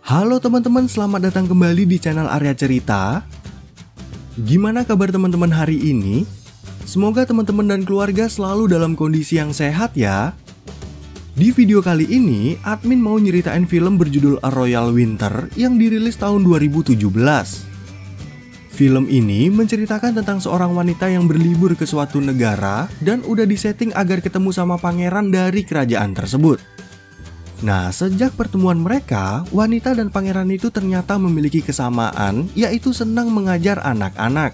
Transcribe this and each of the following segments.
Halo teman-teman, selamat datang kembali di channel Arya Cerita. Gimana kabar teman-teman hari ini? Semoga teman-teman dan keluarga selalu dalam kondisi yang sehat ya. Di video kali ini, admin mau nyeritain film berjudul A Royal Winter yang dirilis tahun 2017. Film ini menceritakan tentang seorang wanita yang berlibur ke suatu negara dan udah disetting agar ketemu sama pangeran dari kerajaan tersebut. Nah, sejak pertemuan mereka, wanita dan pangeran itu ternyata memiliki kesamaan, yaitu senang mengajar anak-anak.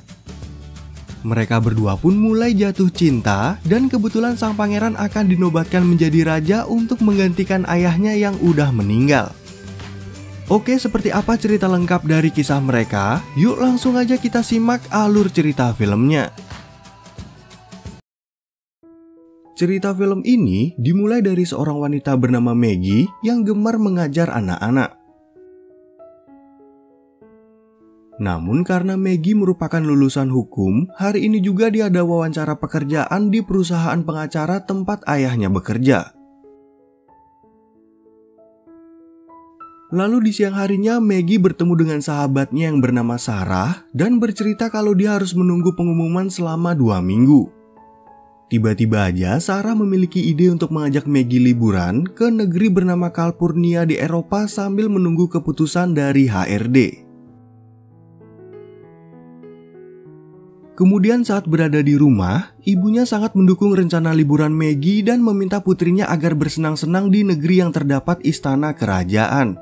Mereka berdua pun mulai jatuh cinta, dan kebetulan sang pangeran akan dinobatkan menjadi raja untuk menggantikan ayahnya yang udah meninggal. Oke, seperti apa cerita lengkap dari kisah mereka? Yuk langsung aja kita simak alur cerita filmnya. Cerita film ini dimulai dari seorang wanita bernama Maggie yang gemar mengajar anak-anak. Namun karena Maggie merupakan lulusan hukum, hari ini juga dia ada wawancara pekerjaan di perusahaan pengacara tempat ayahnya bekerja. Lalu di siang harinya Maggie bertemu dengan sahabatnya yang bernama Sarah dan bercerita kalau dia harus menunggu pengumuman selama 2 minggu. Tiba-tiba aja Sarah memiliki ide untuk mengajak Maggie liburan ke negeri bernama Calpurnia di Eropa sambil menunggu keputusan dari HRD. Kemudian saat berada di rumah, ibunya sangat mendukung rencana liburan Maggie dan meminta putrinya agar bersenang-senang di negeri yang terdapat istana kerajaan.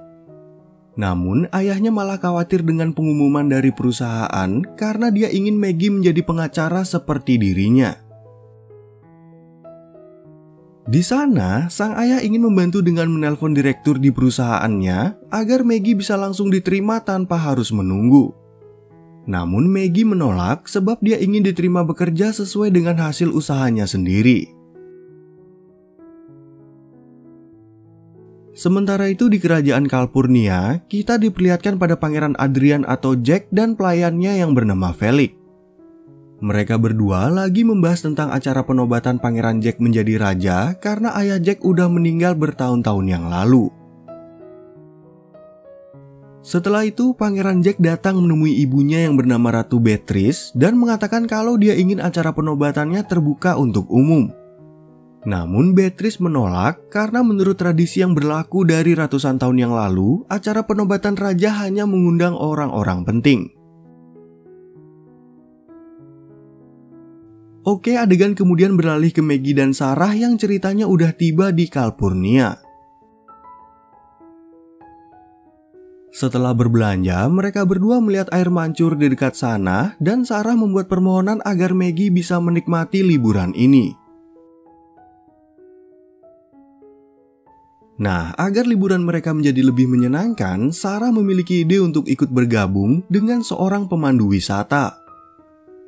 Namun ayahnya malah khawatir dengan pengumuman dari perusahaan karena dia ingin Maggie menjadi pengacara seperti dirinya. Di sana, sang ayah ingin membantu dengan menelpon direktur di perusahaannya agar Maggie bisa langsung diterima tanpa harus menunggu. Namun Maggie menolak sebab dia ingin diterima bekerja sesuai dengan hasil usahanya sendiri. Sementara itu di kerajaan Calpurnia, kita diperlihatkan pada Pangeran Adrian atau Jack dan pelayannya yang bernama Felix. Mereka berdua lagi membahas tentang acara penobatan Pangeran Jack menjadi raja karena ayah Jack udah meninggal bertahun-tahun yang lalu. Setelah itu, Pangeran Jack datang menemui ibunya yang bernama Ratu Beatrice dan mengatakan kalau dia ingin acara penobatannya terbuka untuk umum. Namun Beatrice menolak karena menurut tradisi yang berlaku dari ratusan tahun yang lalu, acara penobatan raja hanya mengundang orang-orang penting. Oke, adegan kemudian beralih ke Maggie dan Sarah yang ceritanya udah tiba di Calpurnia. Setelah berbelanja, mereka berdua melihat air mancur di dekat sana dan Sarah membuat permohonan agar Maggie bisa menikmati liburan ini. Nah, agar liburan mereka menjadi lebih menyenangkan, Sarah memiliki ide untuk ikut bergabung dengan seorang pemandu wisata.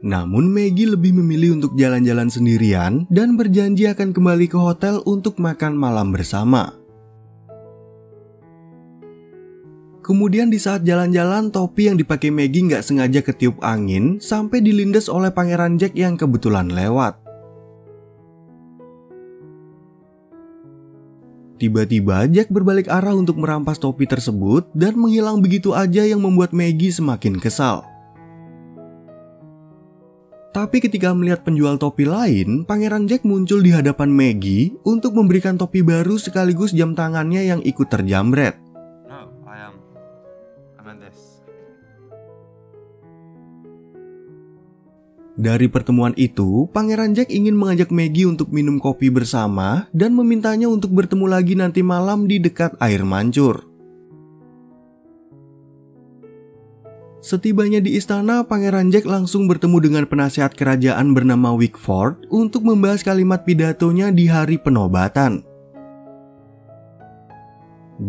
Namun Maggie lebih memilih untuk jalan-jalan sendirian dan berjanji akan kembali ke hotel untuk makan malam bersama. Kemudian di saat jalan-jalan, topi yang dipakai Maggie nggak sengaja ketiup angin sampai dilindas oleh Pangeran Jack yang kebetulan lewat. Tiba-tiba Jack berbalik arah untuk merampas topi tersebut dan menghilang begitu aja yang membuat Maggie semakin kesal. Tapi ketika melihat penjual topi lain, Pangeran Jack muncul di hadapan Maggie untuk memberikan topi baru sekaligus jam tangannya yang ikut terjamret. No, I meant this. Dari pertemuan itu, Pangeran Jack ingin mengajak Maggie untuk minum kopi bersama dan memintanya untuk bertemu lagi nanti malam di dekat air mancur. Setibanya di istana, Pangeran Jack langsung bertemu dengan penasihat kerajaan bernama Wickford untuk membahas kalimat pidatonya di hari penobatan.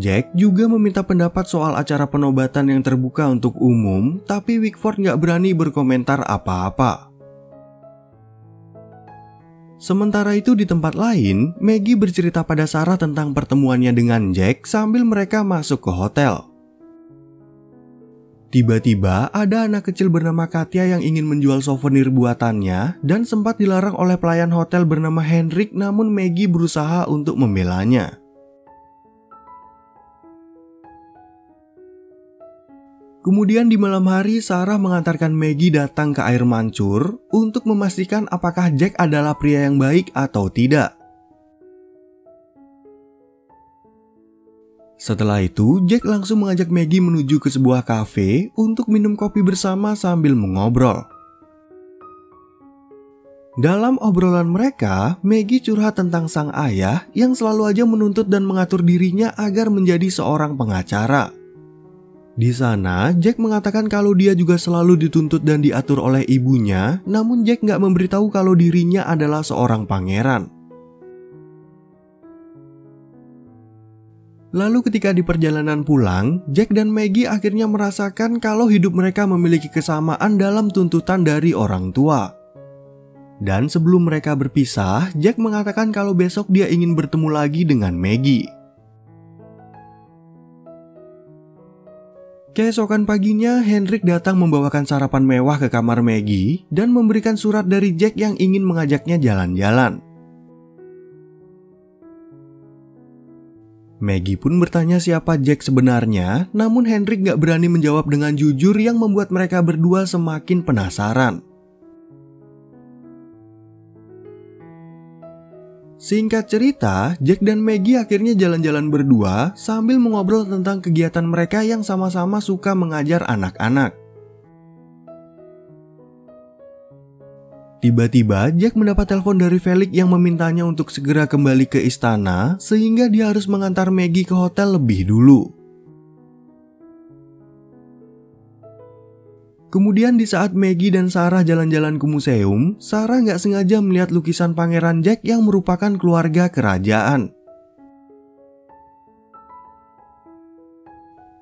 Jack juga meminta pendapat soal acara penobatan yang terbuka untuk umum, tapi Wickford nggak berani berkomentar apa-apa. Sementara itu di tempat lain, Maggie bercerita pada Sarah tentang pertemuannya dengan Jack sambil mereka masuk ke hotel. Tiba-tiba ada anak kecil bernama Katya yang ingin menjual souvenir buatannya dan sempat dilarang oleh pelayan hotel bernama Henrik, namun Maggie berusaha untuk membelanya. Kemudian di malam hari, Sarah mengantarkan Maggie datang ke air mancur untuk memastikan apakah Jack adalah pria yang baik atau tidak. Setelah itu, Jack langsung mengajak Maggie menuju ke sebuah kafe untuk minum kopi bersama sambil mengobrol. Dalam obrolan mereka, Maggie curhat tentang sang ayah yang selalu aja menuntut dan mengatur dirinya agar menjadi seorang pengacara. Di sana, Jack mengatakan kalau dia juga selalu dituntut dan diatur oleh ibunya, namun Jack nggak memberitahu kalau dirinya adalah seorang pangeran. Lalu ketika di perjalanan pulang, Jack dan Maggie akhirnya merasakan kalau hidup mereka memiliki kesamaan dalam tuntutan dari orang tua. Dan sebelum mereka berpisah, Jack mengatakan kalau besok dia ingin bertemu lagi dengan Maggie. Keesokan paginya, Henrik datang membawakan sarapan mewah ke kamar Maggie dan memberikan surat dari Jack yang ingin mengajaknya jalan-jalan. Maggie pun bertanya siapa Jack sebenarnya, namun Henrik gak berani menjawab dengan jujur yang membuat mereka berdua semakin penasaran. Singkat cerita, Jack dan Maggie akhirnya jalan-jalan berdua sambil mengobrol tentang kegiatan mereka yang sama-sama suka mengajar anak-anak. Tiba-tiba, Jack mendapat telepon dari Felix yang memintanya untuk segera kembali ke istana sehingga dia harus mengantar Maggie ke hotel lebih dulu. Kemudian di saat Maggie dan Sarah jalan-jalan ke museum, Sarah nggak sengaja melihat lukisan Pangeran Jack yang merupakan keluarga kerajaan.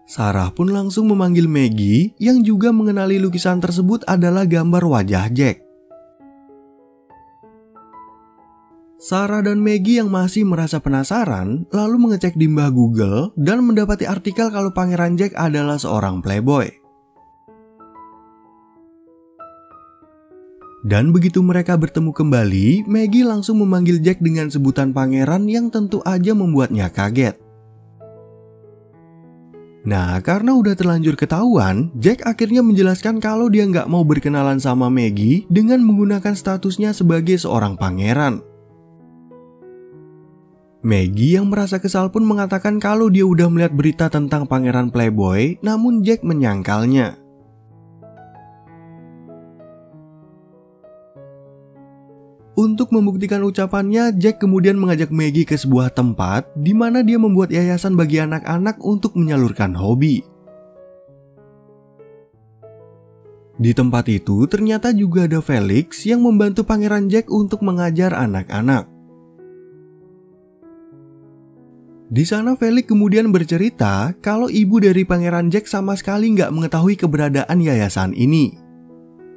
Sarah pun langsung memanggil Maggie yang juga mengenali lukisan tersebut adalah gambar wajah Jack. Sarah dan Maggie yang masih merasa penasaran lalu mengecek di mbah Google dan mendapati artikel kalau Pangeran Jack adalah seorang playboy. Dan begitu mereka bertemu kembali, Maggie langsung memanggil Jack dengan sebutan pangeran yang tentu aja membuatnya kaget. Nah, karena udah terlanjur ketahuan, Jack akhirnya menjelaskan kalau dia nggak mau berkenalan sama Maggie dengan menggunakan statusnya sebagai seorang pangeran. Maggie yang merasa kesal pun mengatakan kalau dia udah melihat berita tentang pangeran playboy, namun Jack menyangkalnya. Untuk membuktikan ucapannya, Jack kemudian mengajak Maggie ke sebuah tempat di mana dia membuat yayasan bagi anak-anak untuk menyalurkan hobi. Di tempat itu ternyata juga ada Felix yang membantu Pangeran Jack untuk mengajar anak-anak. Di sana Felix kemudian bercerita kalau ibu dari Pangeran Jack sama sekali nggak mengetahui keberadaan yayasan ini.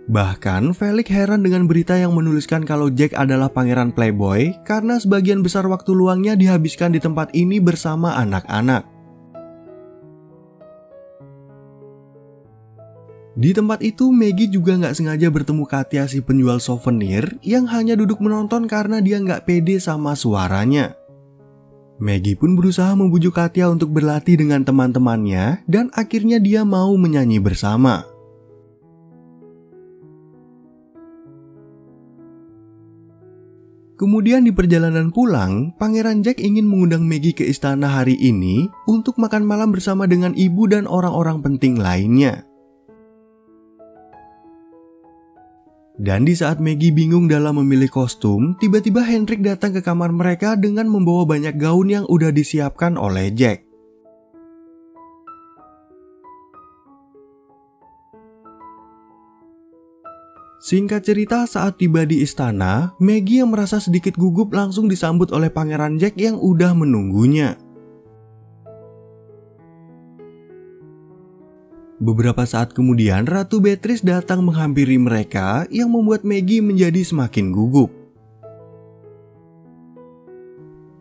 Bahkan Felix heran dengan berita yang menuliskan kalau Jack adalah pangeran playboy karena sebagian besar waktu luangnya dihabiskan di tempat ini bersama anak-anak. Di tempat itu Maggie juga nggak sengaja bertemu Katya si penjual souvenir yang hanya duduk menonton karena dia nggak pede sama suaranya. Maggie pun berusaha membujuk Katya untuk berlatih dengan teman-temannya dan akhirnya dia mau menyanyi bersama. Kemudian di perjalanan pulang, Pangeran Jack ingin mengundang Maggie ke istana hari ini untuk makan malam bersama dengan ibu dan orang-orang penting lainnya. Dan di saat Maggie bingung dalam memilih kostum, tiba-tiba Henrik datang ke kamar mereka dengan membawa banyak gaun yang udah disiapkan oleh Jack. Singkat cerita, saat tiba di istana, Maggie yang merasa sedikit gugup langsung disambut oleh Pangeran Jack yang udah menunggunya. Beberapa saat kemudian, Ratu Beatrice datang menghampiri mereka yang membuat Maggie menjadi semakin gugup.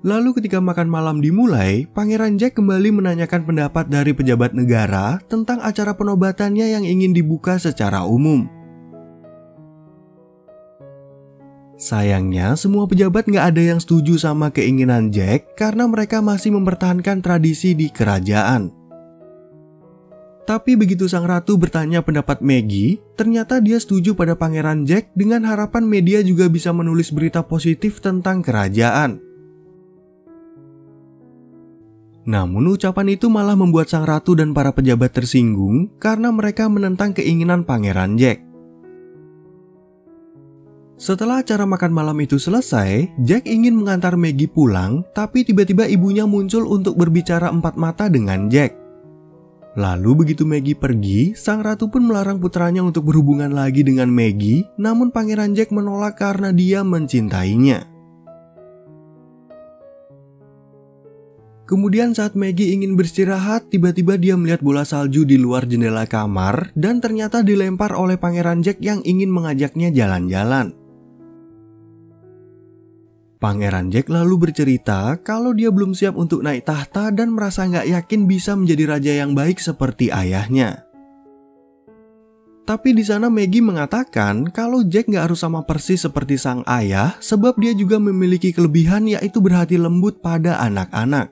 Lalu ketika makan malam dimulai, Pangeran Jack kembali menanyakan pendapat dari pejabat negara tentang acara penobatannya yang ingin dibuka secara umum. Sayangnya, semua pejabat nggak ada yang setuju sama keinginan Jack karena mereka masih mempertahankan tradisi di kerajaan. Tapi begitu sang ratu bertanya pendapat Maggie, ternyata dia setuju pada Pangeran Jack dengan harapan media juga bisa menulis berita positif tentang kerajaan. Namun ucapan itu malah membuat sang ratu dan para pejabat tersinggung karena mereka menentang keinginan Pangeran Jack. Setelah acara makan malam itu selesai, Jack ingin mengantar Maggie pulang, tapi tiba-tiba ibunya muncul untuk berbicara empat mata dengan Jack. Lalu begitu Maggie pergi, sang ratu pun melarang putranya untuk berhubungan lagi dengan Maggie, namun Pangeran Jack menolak karena dia mencintainya. Kemudian saat Maggie ingin beristirahat, tiba-tiba dia melihat bola salju di luar jendela kamar dan ternyata dilempar oleh Pangeran Jack yang ingin mengajaknya jalan-jalan. Pangeran Jack lalu bercerita kalau dia belum siap untuk naik tahta dan merasa nggak yakin bisa menjadi raja yang baik seperti ayahnya. Tapi di sana Maggie mengatakan kalau Jack nggak harus sama persis seperti sang ayah sebab dia juga memiliki kelebihan yaitu berhati lembut pada anak-anak.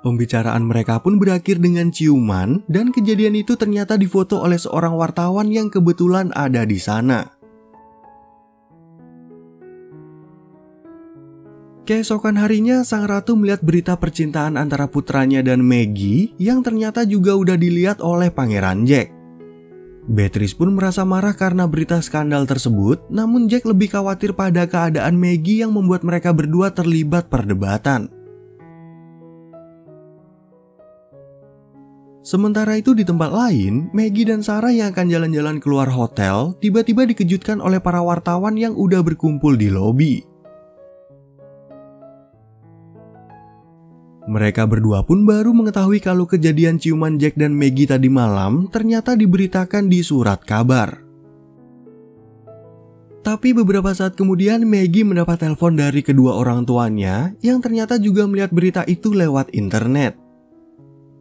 Pembicaraan mereka pun berakhir dengan ciuman dan kejadian itu ternyata difoto oleh seorang wartawan yang kebetulan ada di sana. Keesokan harinya, sang ratu melihat berita percintaan antara putranya dan Maggie yang ternyata juga udah dilihat oleh Pangeran Jack. Beatrice pun merasa marah karena berita skandal tersebut, namun Jack lebih khawatir pada keadaan Maggie yang membuat mereka berdua terlibat perdebatan. Sementara itu di tempat lain, Maggie dan Sarah yang akan jalan-jalan keluar hotel tiba-tiba dikejutkan oleh para wartawan yang udah berkumpul di lobi. Mereka berdua pun baru mengetahui kalau kejadian ciuman Jack dan Maggie tadi malam ternyata diberitakan di surat kabar. Tapi beberapa saat kemudian Maggie mendapat telepon dari kedua orang tuanya yang ternyata juga melihat berita itu lewat internet.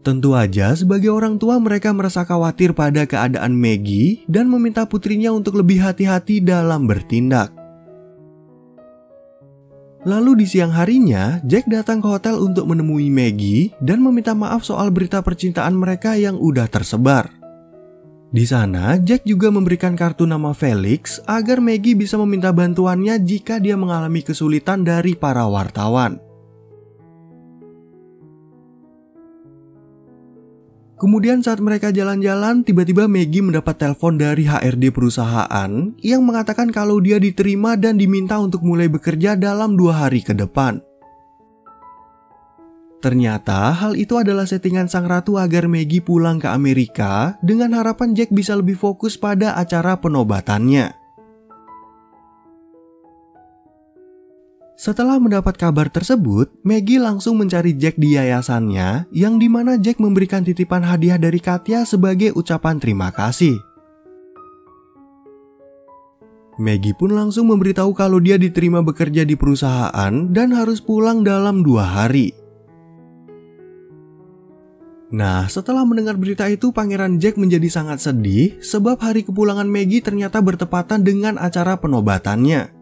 Tentu aja sebagai orang tua mereka merasa khawatir pada keadaan Maggie dan meminta putrinya untuk lebih hati-hati dalam bertindak. Lalu di siang harinya, Jack datang ke hotel untuk menemui Maggie dan meminta maaf soal berita percintaan mereka yang udah tersebar. Di sana, Jack juga memberikan kartu nama Felix agar Maggie bisa meminta bantuannya jika dia mengalami kesulitan dari para wartawan. Kemudian saat mereka jalan-jalan, tiba-tiba Maggie mendapat telepon dari HRD perusahaan yang mengatakan kalau dia diterima dan diminta untuk mulai bekerja dalam 2 hari ke depan. Ternyata hal itu adalah settingan sang ratu agar Maggie pulang ke Amerika dengan harapan Jack bisa lebih fokus pada acara penobatannya. Setelah mendapat kabar tersebut, Maggie langsung mencari Jack di yayasannya yang dimana Jack memberikan titipan hadiah dari Katya sebagai ucapan terima kasih. Maggie pun langsung memberitahu kalau dia diterima bekerja di perusahaan dan harus pulang dalam 2 hari. Nah, setelah mendengar berita itu, Pangeran Jack menjadi sangat sedih sebab hari kepulangan Maggie ternyata bertepatan dengan acara penobatannya.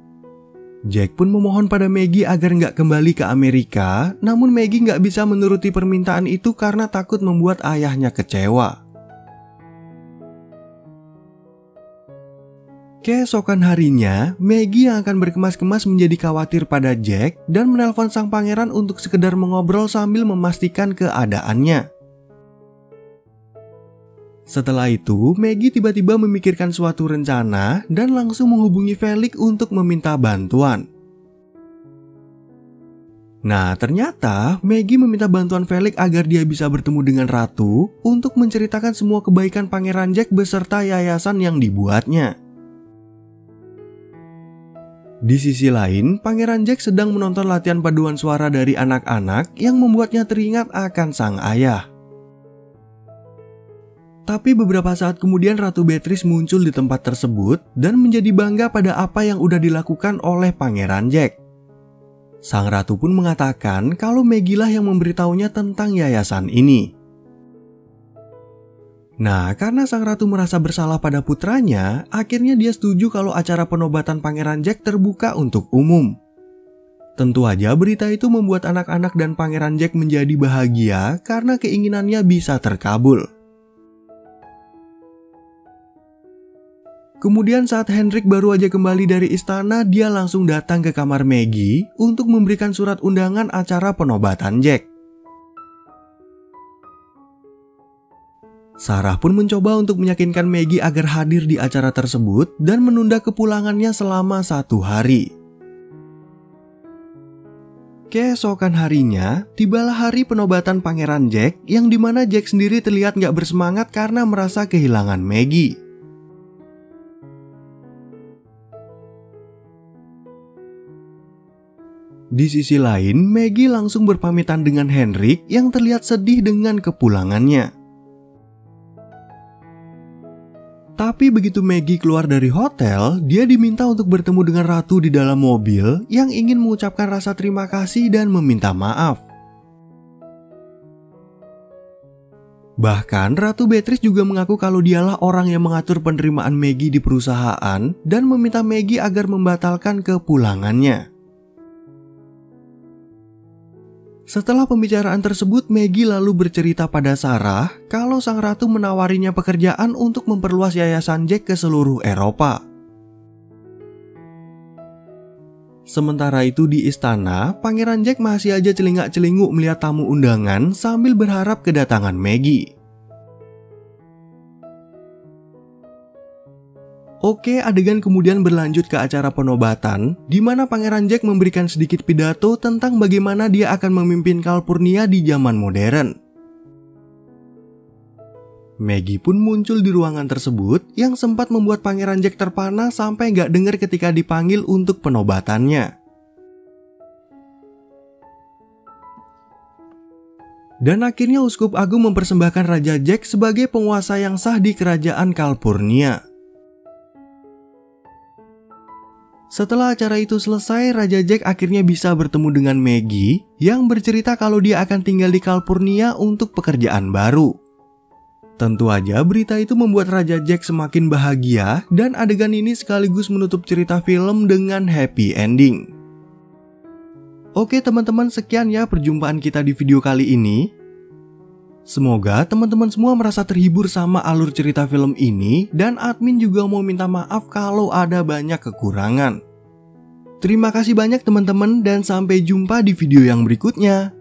Jack pun memohon pada Maggie agar nggak kembali ke Amerika, namun Maggie nggak bisa menuruti permintaan itu karena takut membuat ayahnya kecewa. Keesokan harinya, Maggie yang akan berkemas-kemas menjadi khawatir pada Jack dan menelpon sang pangeran untuk sekedar mengobrol sambil memastikan keadaannya. Setelah itu, Maggie tiba-tiba memikirkan suatu rencana dan langsung menghubungi Felix untuk meminta bantuan. Nah, ternyata Maggie meminta bantuan Felix agar dia bisa bertemu dengan Ratu untuk menceritakan semua kebaikan Pangeran Jack beserta yayasan yang dibuatnya. Di sisi lain, Pangeran Jack sedang menonton latihan paduan suara dari anak-anak yang membuatnya teringat akan sang ayah. Tapi beberapa saat kemudian Ratu Beatrice muncul di tempat tersebut dan menjadi bangga pada apa yang udah dilakukan oleh Pangeran Jack. Sang ratu pun mengatakan kalau Maggie lah yang memberitahunya tentang yayasan ini. Nah, karena sang ratu merasa bersalah pada putranya, akhirnya dia setuju kalau acara penobatan Pangeran Jack terbuka untuk umum. Tentu aja berita itu membuat anak-anak dan Pangeran Jack menjadi bahagia karena keinginannya bisa terkabul. Kemudian saat Henrik baru aja kembali dari istana, dia langsung datang ke kamar Maggie untuk memberikan surat undangan acara penobatan Jack. Sarah pun mencoba untuk meyakinkan Maggie agar hadir di acara tersebut dan menunda kepulangannya selama 1 hari. Keesokan harinya, tibalah hari penobatan Pangeran Jack yang dimana Jack sendiri terlihat gak bersemangat karena merasa kehilangan Maggie. Di sisi lain, Maggie langsung berpamitan dengan Henrik yang terlihat sedih dengan kepulangannya. Tapi begitu Maggie keluar dari hotel, dia diminta untuk bertemu dengan Ratu di dalam mobil yang ingin mengucapkan rasa terima kasih dan meminta maaf. Bahkan Ratu Beatrice juga mengaku kalau dialah orang yang mengatur penerimaan Maggie di perusahaan dan meminta Maggie agar membatalkan kepulangannya. Setelah pembicaraan tersebut, Maggie lalu bercerita pada Sarah kalau sang ratu menawarinya pekerjaan untuk memperluas yayasan Jack ke seluruh Eropa. Sementara itu di istana, Pangeran Jack masih aja celingak-celinguk melihat tamu undangan sambil berharap kedatangan Maggie. Oke, adegan kemudian berlanjut ke acara penobatan, di mana Pangeran Jack memberikan sedikit pidato tentang bagaimana dia akan memimpin Calpurnia di zaman modern. Maggie pun muncul di ruangan tersebut yang sempat membuat Pangeran Jack terpana sampai gak dengar ketika dipanggil untuk penobatannya. Dan akhirnya Uskup Agung mempersembahkan Raja Jack sebagai penguasa yang sah di kerajaan Calpurnia. Setelah acara itu selesai, Raja Jack akhirnya bisa bertemu dengan Maggie yang bercerita kalau dia akan tinggal di Calpurnia untuk pekerjaan baru. Tentu aja berita itu membuat Raja Jack semakin bahagia dan adegan ini sekaligus menutup cerita film dengan happy ending. Oke teman-teman, sekian ya perjumpaan kita di video kali ini. Semoga teman-teman semua merasa terhibur sama alur cerita film ini dan admin juga mau minta maaf kalau ada banyak kekurangan. Terima kasih banyak teman-teman dan sampai jumpa di video yang berikutnya.